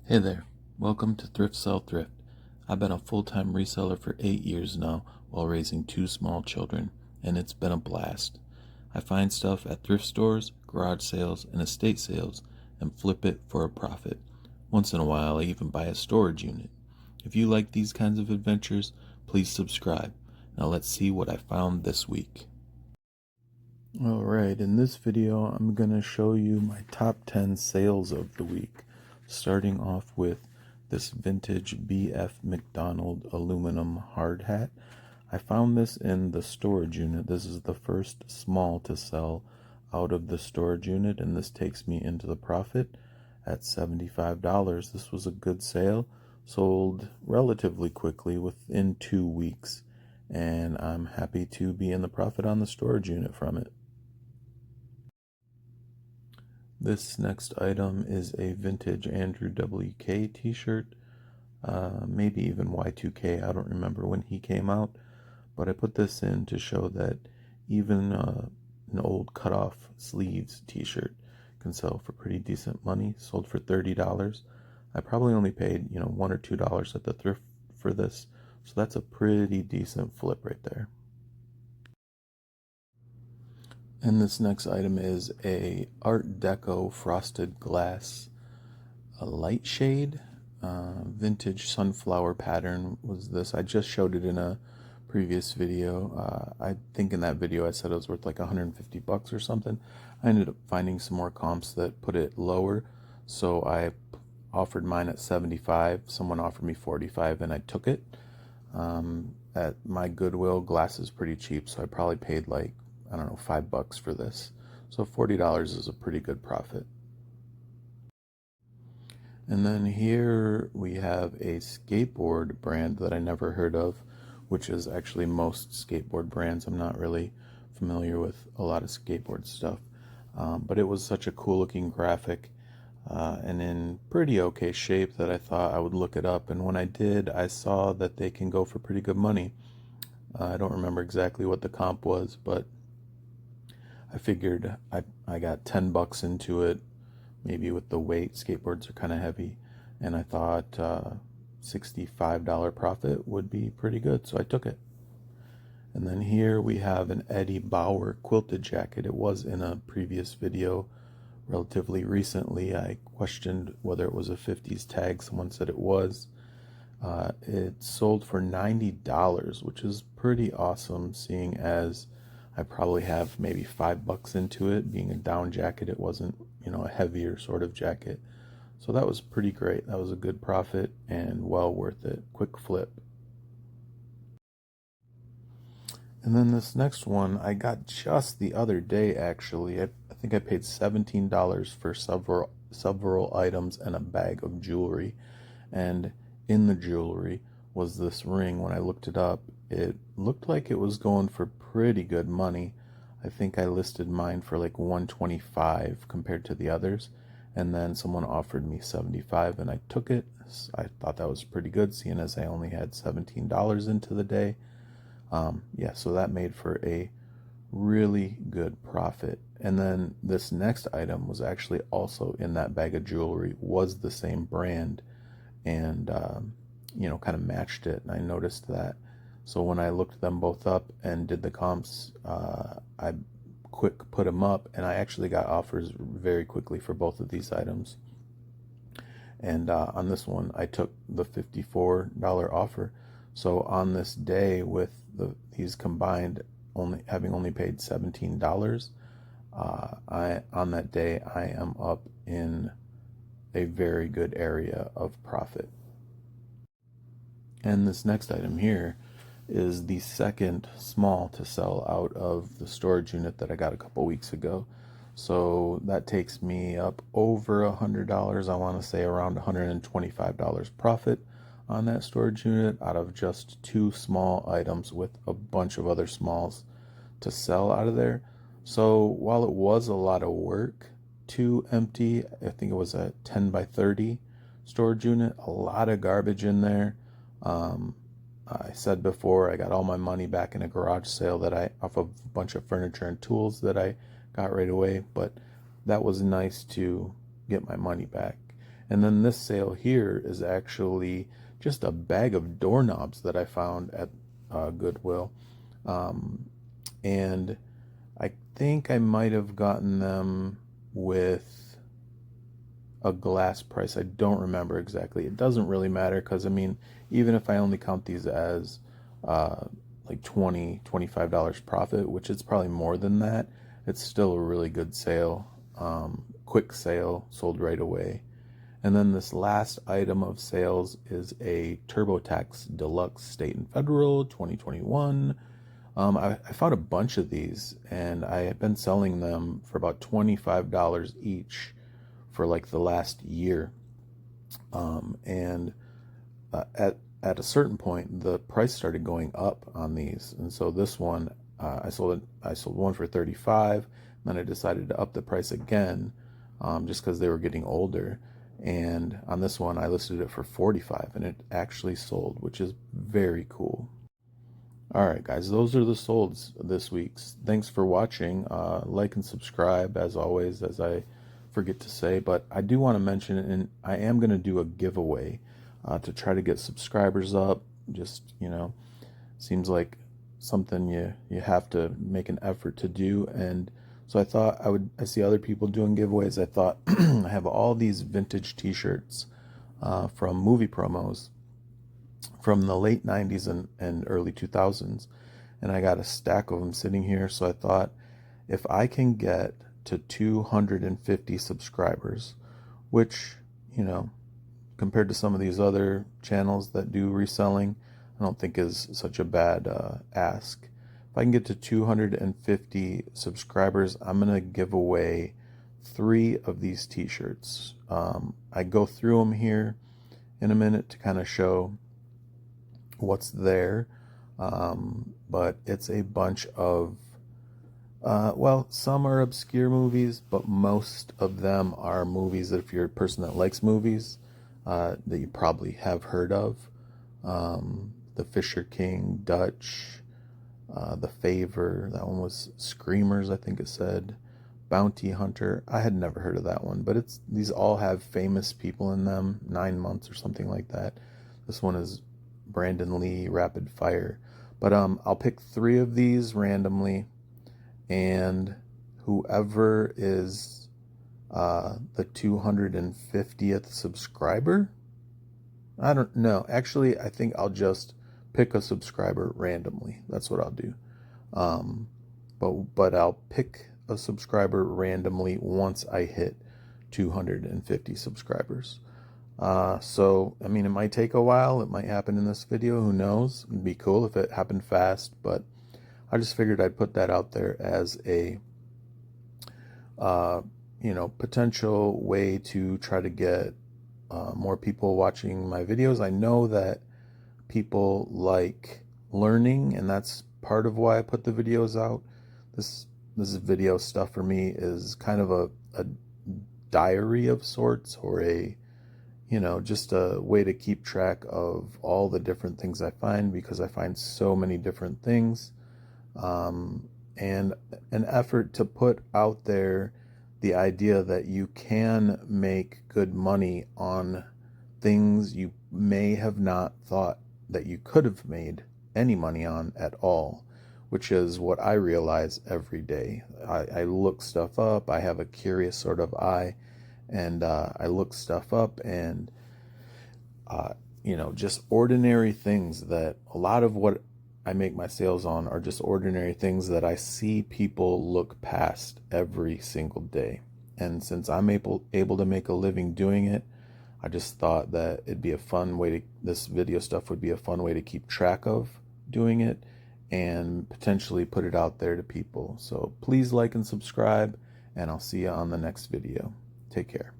Hey there, welcome to Thrift Sell Thrift. I've been a full-time reseller for 8 years now while raising 2 small children, and it's been a blast. I find stuff at thrift stores, garage sales, and estate sales and flip it for a profit. Once in a while I even buy a storage unit. If you like these kinds of adventures, please subscribe. Now let's see what I found this week. Alright, in this video I'm going to show you my top 10 sales of the week. Starting off with this vintage BF McDonald aluminum hard hat. I found this in the storage unit. This is the first small to sell out of the storage unit, and this takes me into the profit at $75. This was a good sale, sold relatively quickly within 2 weeks, and I'm happy to be in the profit on the storage unit from it. This next item is a vintage Andrew WK t-shirt, maybe even Y2K, I don't remember when he came out, but I put this in to show that even an old cut-off sleeves t-shirt can sell for pretty decent money. Sold for $30. I probably only paid, $1 or $2 at the thrift for this, so that's a pretty decent flip right there. And this next item is a Art Deco frosted glass, a light shade, vintage sunflower pattern was this. I just showed it in a previous video. I think in that video I said it was worth like $150 or something. I ended up finding some more comps that put it lower, so I offered mine at 75. Someone offered me 45 and I took it. At my Goodwill, glass is pretty cheap, so I probably paid like, I don't know, $5 for this. So $40 is a pretty good profit. And then here we have a skateboard brand that I never heard of, which is actually most skateboard brands. I'm not really familiar with a lot of skateboard stuff. But it was such a cool looking graphic and in pretty okay shape that I thought I would look it up. And when I did, I saw that they can go for pretty good money. I don't remember exactly what the comp was, but I figured I got $10 into it, maybe with the weight. Skateboards are kind of heavy, and I thought $65 profit would be pretty good, so I took it. And then here we have an Eddie Bauer quilted jacket. It was in a previous video relatively recently. I questioned whether it was a 50s tag. Someone said it was. It sold for $90, which is pretty awesome, seeing as I probably have maybe $5 into it. Being a down jacket, it wasn't, a heavier sort of jacket. So that was pretty great. That was a good profit and well worth it. Quick flip. And then this next one I got just the other day, actually. I think I paid $17 for several items and a bag of jewelry. And in the jewelry was this ring. When I looked it up, it looked like it was going for pretty good money. I think I listed mine for like $125 compared to the others, and then someone offered me $75 and I took it. I thought that was pretty good, seeing as I only had $17 into the day. So that made for a really good profit. And then this next item was actually also in that bag of jewelry, was the same brand, and kind of matched it, and I noticed that. So when I looked them both up and did the comps, I quick put them up, and I actually got offers very quickly for both of these items. And on this one, I took the $54 offer. So on this day, with these combined, having only paid $17, on that day I am up in a very good area of profit. And this next item here is the second small to sell out of the storage unit that I got a couple weeks ago. So that takes me up over $100. I want to say around $125 profit on that storage unit out of just 2 small items with a bunch of other smalls to sell out of there. So while it was a lot of work to empty, I think it was a 10 by 30 storage unit, a lot of garbage in there. I said before, I got all my money back in a garage sale off of a bunch of furniture and tools that I got right away, but that was nice to get my money back. And then this sale here is actually just a bag of doorknobs that I found at Goodwill. And I think I might have gotten them with a glass price. I don't remember exactly. It doesn't really matter because, I mean, even if I only count these as like $25 profit, which is probably more than that, it's still a really good sale. Quick sale, sold right away. And then this last item of sales is a TurboTax Deluxe State and Federal 2021. I found a bunch of these, and I have been selling them for about $25 each for like the last year. And at a certain point, the price started going up on these, and so this one I sold one for 35. Then I decided to up the price again, just because they were getting older. And on this one, I listed it for 45, and it actually sold, which is very cool. All right, guys, those are the solds this week's. Thanks for watching. Like and subscribe, as always, as I forget to say. But I do want to mention, and I am going to do a giveaway to try to get subscribers up. Just, seems like something you have to make an effort to do. And so I thought I see other people doing giveaways. I thought I have all these vintage t-shirts from movie promos from the late 90s and early 2000s. And I got a stack of them sitting here. So I thought, if I can get to 250 subscribers, which, compared to some of these other channels that do reselling, I don't think is such a bad ask. If I can get to 250 subscribers, I'm going to give away 3 of these t-shirts. I go through them here in a minute to kind of show what's there, but it's a bunch of some are obscure movies, but most of them are movies that, if you're a person that likes movies, that you probably have heard of. The Fisher King, Dutch, The Favor, that one was Screamers, I think it said. Bounty Hunter, I had never heard of that one, but these all have famous people in them. 9 Months or something like that. This one is Brandon Lee, Rapid Fire. But I'll pick 3 of these randomly, and whoever is the 250th subscriber, I don't know. Actually, I think I'll just pick a subscriber randomly. That's what I'll do. But I'll pick a subscriber randomly once I hit 250 subscribers. So, I mean, it might take a while. It might happen in this video. Who knows? It'd be cool if it happened fast, but I just figured I'd put that out there as a, potential way to try to get more people watching my videos. I know that people like learning, and that's part of why I put the videos out. This video stuff for me is kind of a diary of sorts, or just a way to keep track of all the different things I find, because I find so many different things, and an effort to put out there the idea that you can make good money on things you may have not thought that you could have made any money on at all, which is what I realize every day. I look stuff up. I have a curious sort of eye, and I look stuff up, and just ordinary things that a lot of what I make my sales on are just ordinary things that I see people look past every single day. And since I'm able to make a living doing it, I just thought that it'd be a fun way this video stuff would be a fun way to keep track of doing it and potentially put it out there to people. So please like and subscribe, and I'll see you on the next video. Take care.